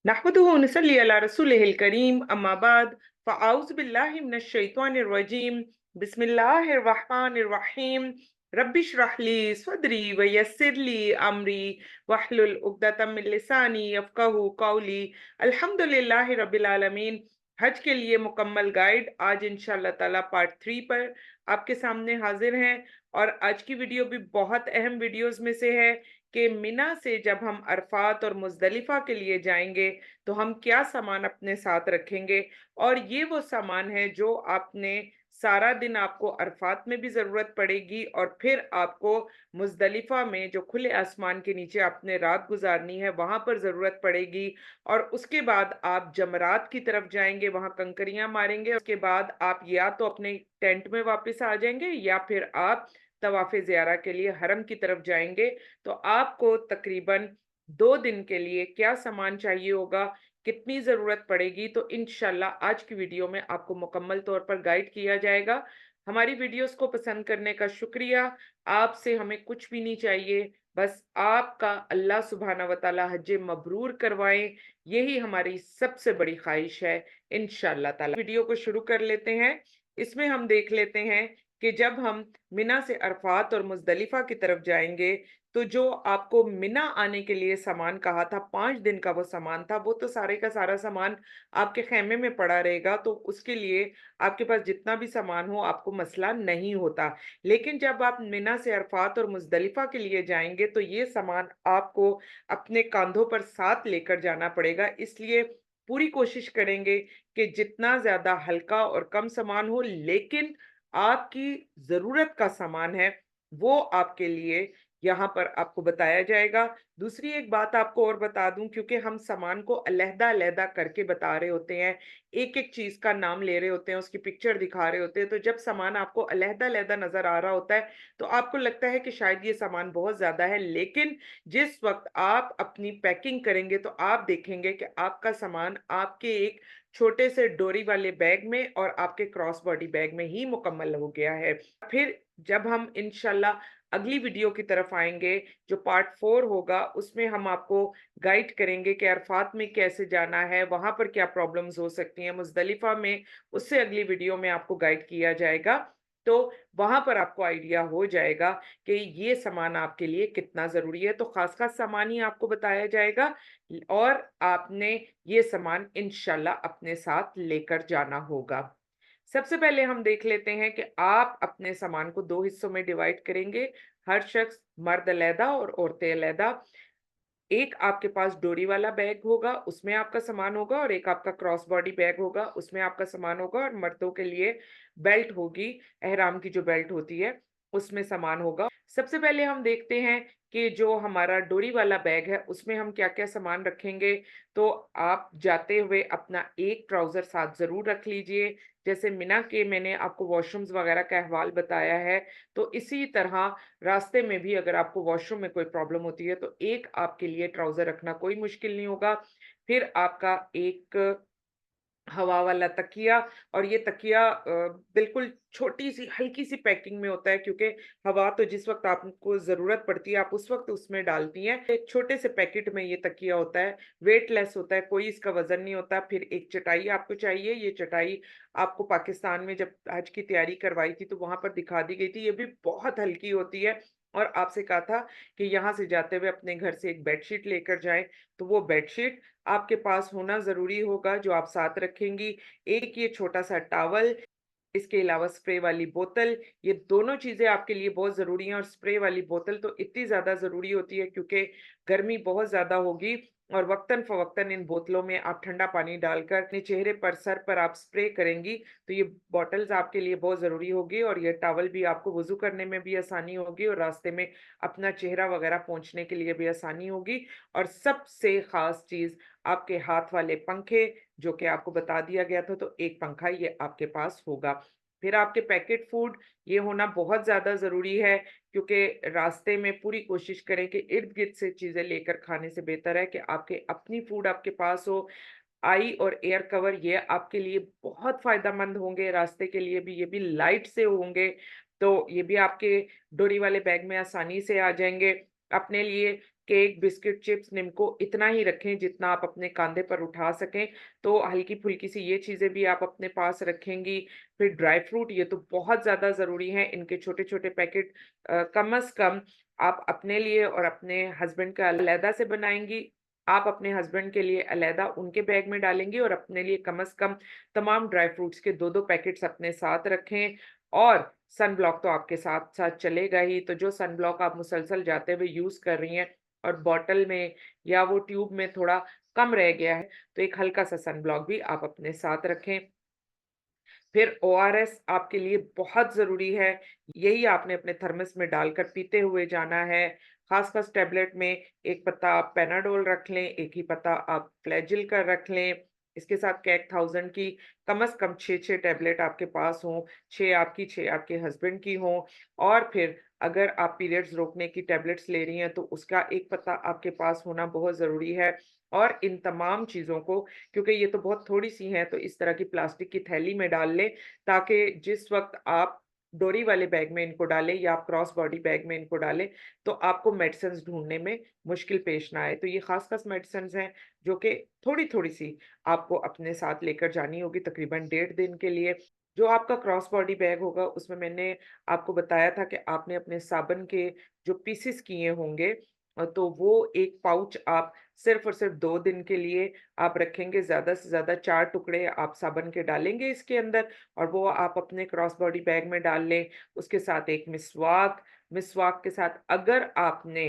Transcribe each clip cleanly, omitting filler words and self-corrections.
नहमदुहु व नसल्ली अला रसूलिहिल करीम अम्मा बाद फ़अऊज़ु बिल्लाहि मिनश शैतानिर रजीम बिस्मिल्लाहिर रहमानिर रहीम रब्बिश रह ली सदरी व यस्सिर ली अमरी वहलुल उक़दतम मिन लिसानी यफ़क़हू क़ौली अल्हम्दुलिल्लाहि रब्बिल आलमीन। हज के लिए मुकम्मल गाइड आज इंशाअल्लाह ताला पार्ट 3 पर आपके सामने हाजिर हैं। और आज की वीडियो भी बहुत अहम वीडियोस में से है कि मिना से जब हम अरफात और मुज़दलिफ़ा के लिए जाएंगे तो हम क्या सामान अपने साथ रखेंगे। और ये वो सामान है जो आपने सारा दिन आपको अरफात में भी ज़रूरत पड़ेगी और फिर आपको मुज़दलिफ़ा में जो खुले आसमान के नीचे आपने रात गुजारनी है वहाँ पर ज़रूरत पड़ेगी। और उसके बाद आप जमरात की तरफ जाएंगे, वहाँ कंकरियां मारेंगे। उसके बाद आप या तो अपने टेंट में वापस आ जाएंगे या फिर आप तवाफ़े ज़ियारा के लिए हरम की तरफ जाएंगे। तो आपको तकरीबन 2 दिन के लिए क्या सामान चाहिए होगा, कितनी ज़रूरत पड़ेगी, तो इंशाल्लाह आज की वीडियो में आपको मुकम्मल तौर पर गाइड किया जाएगा। हमारी वीडियोस को पसंद करने का शुक्रिया। आपसे हमें कुछ भी नहीं चाहिए, बस आपका अल्लाह सुब्हाना व तआला हज मबरूर करवाएं, यही हमारी सबसे बड़ी ख्वाहिश है इंशाल्लाह ताला। वीडियो को शुरू कर लेते हैं। इसमें हम देख लेते हैं कि जब हम मिना से अरफात और मुज़दलिफ़ा की तरफ जाएंगे तो जो आपको मिना आने के लिए सामान कहा था, 5 दिन का वो सामान था, वो तो सारे का सारा सामान आपके खेमे में पड़ा रहेगा। तो उसके लिए आपके पास जितना भी सामान हो आपको मसला नहीं होता। लेकिन जब आप मिना से अरफात और मुज़दलिफ़ा के लिए जाएंगे तो ये सामान आपको अपने कंधों पर साथ लेकर जाना पड़ेगा। इसलिए पूरी कोशिश करेंगे कि जितना ज़्यादा हल्का और कम सामान हो, लेकिन आपकी ज़रूरत का सामान है वो आपके लिए यहाँ पर आपको बताया जाएगा। दूसरी एक बात आपको और बता दूं, क्योंकि हम सामान को अलहदा-अलहदा करके बता रहे होते हैं, एक-एक चीज़ का नाम ले रहे होते हैं, उसकी पिक्चर दिखा रहे होते हैं, तो जब सामान आपको अलहदा-अलहदा नज़र आ रहा होता है, तो आपको लगता है कि शायद ये सामान बहुत ज़्यादा है। लेकिन जिस वक़्त आप अपनी पैकिंग करेंगे, तो आप देखेंगे कि आपका सामान आपके एक छोटे से डोरी वाले बैग में और आपके क्रॉस बॉडी बैग में ही मुकम्मल हो गया है। फिर जब हम इंशाल्लाह अगली वीडियो की तरफ आएंगे, जो पार्ट 4 होगा, उसमें हम आपको गाइड करेंगे कि अरफात में कैसे जाना है, वहां पर क्या प्रॉब्लम्स हो सकती हैं, मुज़दलिफ़ा में उससे अगली वीडियो में आपको गाइड किया जाएगा। तो वहां पर आपको आइडिया हो जाएगा कि ये सामान आपके लिए कितना ज़रूरी है। तो खास खास सामान ही आपको बताया जाएगा और आपने ये सामान इंशाल्लाह अपने साथ लेकर जाना होगा। सबसे पहले हम देख लेते हैं कि आप अपने सामान को 2 हिस्सों में डिवाइड करेंगे। हर शख्स, मर्द अलहदा और औरतें अलहदा। एक आपके पास डोरी वाला बैग होगा, उसमें आपका सामान होगा, और एक आपका क्रॉस बॉडी बैग होगा, उसमें आपका सामान होगा। और मर्दों के लिए बेल्ट होगी, एहराम की जो बेल्ट होती है, उसमें सामान होगा। सबसे पहले हम देखते हैं कि जो हमारा डोरी वाला बैग है, उसमें हम क्या-क्या सामान रखेंगे। तो आप जाते हुए अपना एक ट्राउज़र साथ ज़रूर रख लीजिए। जैसे मिना के मैंने आपको वॉशरूम्स वगैरह का अहवाल बताया है, तो इसी तरह रास्ते में भी अगर आपको वॉशरूम में कोई प्रॉब्लम होती है तो एक आपके लिए ट्राउज़र रखना कोई मुश्किल नहीं होगा। फिर आपका एक हवा वाला तकिया, और ये तकिया बिल्कुल छोटी-सी, हल्की-सी पैकिंग में होता है, क्योंकि हवा तो जिस वक़्त आपको ज़रूरत पड़ती है, आप उस वक़्त उसमें डालती हैं। एक छोटे से पैकेट में ये तकिया होता है, वेटलेस होता है, कोई इसका वज़न नहीं होता। फिर एक चटाई आपको चाहिए, ये चटाई आपको पाकिस्तान में जब हज की तैयारी करवाई थी, तो वहाँ पर दिखा दी गई थी। ये भी बहुत हल्की होती है, और आपसे कहा था कि यहाँ से जाते हुए अपने घर से एक बेडशीट लेकर जाएँ, तो वो बेडशीट आपके पास होना ज़रूरी होगा, जो आप साथ रखेंगी। एक ये छोटा-सा टॉवल, इसके अलावा स्प्रे वाली बोतल, ये दोनों चीज़ें आपके लिए बहुत ज़रूरी हैं। और स्प्रे वाली बोतल तो इतनी ज़्यादा ज़रूरी होती है क्योंकि गर्मी बहुत ज़्यादा होगी, और वक़्तन-फ़वक़्तन इन बोतलों में आप ठंडा पानी डालकर अपने चेहरे पर, सर पर आप स्प्रे करेंगी, तो ये बॉटल्स आपके लिए बहुत ज़रूरी होगी। और ये टॉवल भी आपको वज़ू करने में भी आसानी होगी और रास्ते में अपना चेहरा वग़ैरह पोंछने के लिए भी आसानी होगी। और सबसे ख़ास चीज़, आपके हाथ वाले पंखे, जो कि आपको बता दिया गया था, तो एक पंखा ये आपके पास होगा। फिर आपके पैकेट फूड, ये होना बहुत ज़्यादा ज़रूरी है, क्योंकि रास्ते में पूरी कोशिश करें कि इर्द-गिर्द से चीज़ें लेकर खाने से बेहतर है कि आपके अपनी फूड आपके पास हो। आई और एयर कवर, ये आपके लिए बहुत फ़ायदेमंद होंगे, रास्ते के लिए भी। ये भी लाइट से होंगे, तो ये भी आपके डोरी वाले बैग में आसानी से आ जाएँगे। अपने लिए केक, बिस्किट, चिप्स, निम्को इतना ही रखें जितना आप अपने कंधे पर उठा सकें, तो हल्की-फुल्की सी ये चीज़ें भी आप अपने पास रखेंगी। फिर ड्राई फ्रूट ये तो बहुत ज़्यादा ज़रूरी है, इनके छोटे-छोटे पैकेट कम से कम आप अपने लिए और अपने हस्बैंड का अलग से बनाएँगी। आप अपने हस्बैंड के लिए अलग उनके बैग में डालेंगी और अपने लिए कम से कम तमाम ड्राई फ्रूट्स के 2-2 पैकेट्स अपने साथ रखें और सन ब्लॉक तो आपके साथ-साथ चलेगा ही, तो जो सन ब्लॉक आप मुसलसल जाते हुए यूज़ कर रही हैं और बॉटल में या वो ट्यूब में थोड़ा कम रह गया है, तो एक हल्का-सा सन ब्लॉक भी आप अपने साथ रखें। फिर ओआरएस आपके लिए बहुत ज़रूरी है, यही आपने अपने थर्मस में डालकर पीते हुए जाना है। ख़ास-ख़ास टैबलेट में एक पत्ता आप पैनाडोल रख लें, एक ही पत्ता आप फ्लैजिल का रख लें। इसके साथ कैट 1000 की कम से कम 6-6 टैबलेट आपके पास हों, 6 आपकी, 6 आपके हस्बैंड की हों और फिर अगर आप पीरियड्स रोकने की टैबलेट्स ले रही हैं, तो उसका एक पत्ता आपके पास होना बहुत ज़रूरी है और इन तमाम चीज़ों को क्योंकि ये तो बहुत थोड़ी-सी हैं, तो इस तरह की प्लास्टिक की थैली में डाल लें, ताकि जिस वक़्त आप डोरी वाले बैग में इनको डालें या आप क्रॉस बॉडी बैग में इनको डालें, तो आपको मेडिसिन्स ढूँढने में मुश्किल पेश ना आए। तो ये ख़ास-ख़ास मेडिसिन्स हैं, जो कि थोड़ी-थोड़ी-सी आपको अपने साथ लेकर जानी होगी, तकरीबन 1.5 दिन के लिए। जो आपका क्रॉस बॉडी बैग होगा, उसमें मैंने आपको बताया था कि आपने अपने साबुन के जो पीसेस किए होंगे तो वो एक पाउच आप सिर्फ़ और सिर्फ़ 2 दिन के लिए आप रखेंगे, ज़्यादा से ज़्यादा 4 टुकड़े आप साबुन के डालेंगे इसके अंदर और वो आप अपने क्रॉस बॉडी बैग में डाल लें। उसके साथ एक मिस्वाक, मिस्वाक के साथ अगर आपने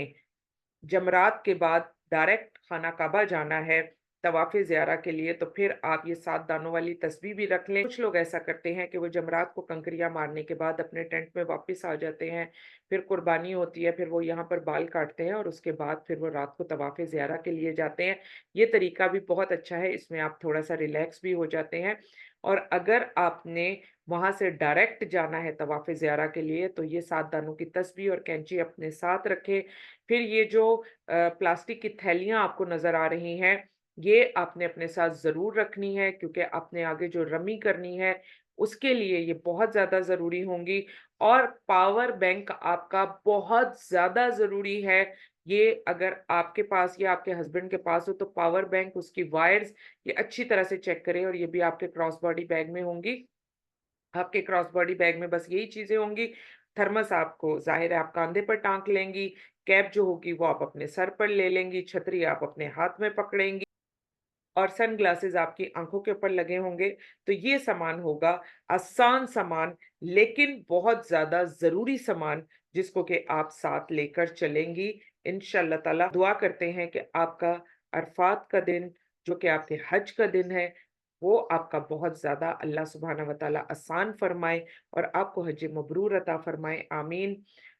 जमरात के बाद डायरेक्ट खाना काबा जाना है तवाफ़े ज़ियारा के लिए, तो फिर आप ये 7 दानों वाली तस्बीह भी रख लें। कुछ लोग ऐसा करते हैं कि वो जमरात को कंकरियाँ मारने के बाद अपने टेंट में वापस आ जाते हैं, फिर कुर्बानी होती है, फिर वो यहाँ पर बाल काटते हैं और उसके बाद फिर वो रात को तवाफ़े ज़ियारा के लिए जाते हैं। ये तरीका भी बहुत अच्छा है, इसमें आप थोड़ा-सा रिलैक्स भी हो जाते हैं और अगर आपने वहाँ से डायरेक्ट जाना है तवाफ़े ज़ियारा के लिए, तो ये 7 दानों की तस्बीह और कैंची अपने साथ रखें। फिर ये जो प्लास्टिक की थैलियाँ आपको नज़र आ रही हैं, ये आपने अपने साथ ज़रूर रखनी है क्योंकि आपने आगे जो रमी करनी है, उसके लिए ये बहुत ज़्यादा ज़रूरी होंगी और पावर बैंक आपका बहुत ज़्यादा ज़रूरी है। ये अगर आपके पास या आपके हस्बैंड के पास हो तो पावर बैंक, उसकी वायर्स ये अच्छी तरह से चेक करें और ये भी आपके क्रॉस बॉडी बैग में होंगी। आपके क्रॉस बॉडी बैग में बस यही चीज़ें होंगी। थर्मस आपको ज़ाहिर है आप काँधे पर टाँग लेंगी, कैप जो होगी वो आप अपने सर पर ले लेंगी, छतरी आप अपने हाथ में पकड़ेंगी और सनग्लासेज़ आपकी आँखों के ऊपर लगे होंगे। तो ये सामान होगा आसान सामान लेकिन बहुत ज़्यादा ज़रूरी सामान जिसको कि आप साथ लेकर चलेंगी। इंशाअल्लाह ताला दुआ करते हैं कि आपका अरफ़ात का दिन जो कि आपके हज का दिन है, वो आपका बहुत ज़्यादा अल्लाह सुब्हानहू व तआला आसान फ़रमाए और आपको हज मबरूर अता फ़रमाए, आमीन।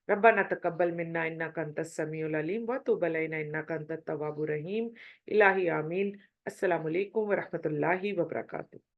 रब्बना तक़ब्बल मिन्ना इन्नका अंतस समीउल अलीम व तुब अलैना इन्नका अंतत तव्वाबुर रहीम। इलाही आमीन। अस्सलामु अलैकुम व रहमतुल्लाहि व बरकातुहू।